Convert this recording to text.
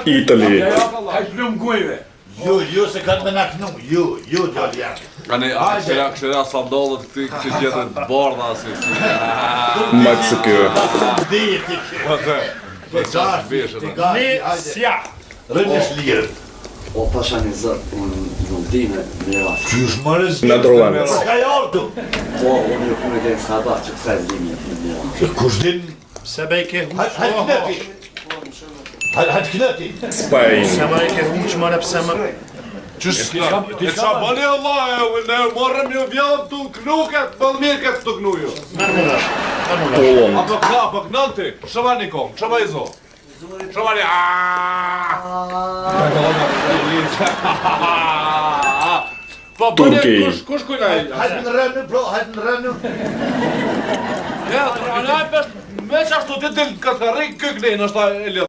Itali. Hajt plum gujve. Jo, se kanë me naknu, jo, djali janë. Kështëra sandalët këtë gjithë të bardha si... Max kjo. Sja! Rënjës lirë. O pasha një zërë, unë nuk di me rast. Qysh më rëzë? Netherlands. Ka jartu. Po, unë ju këmë dhe në sabat që kësa e zlimi me rast. Kush din? Sebe i ke huq. Hajtë knëti. Spain. Sebe i ke huq mërë pëse më... Ti qa bëni Allah, ne morëm një vjallëm të knuket, bëllmirket të knuju. Poland. Apo knanti, shëva një kom, shëva i zo. Shëva një Turki. Kush kujna i? Hajtë në rënë, bro, hajtë në rënë. Ja, me që ashtu të dilë këtë rikë këknin, është ta e lidhë.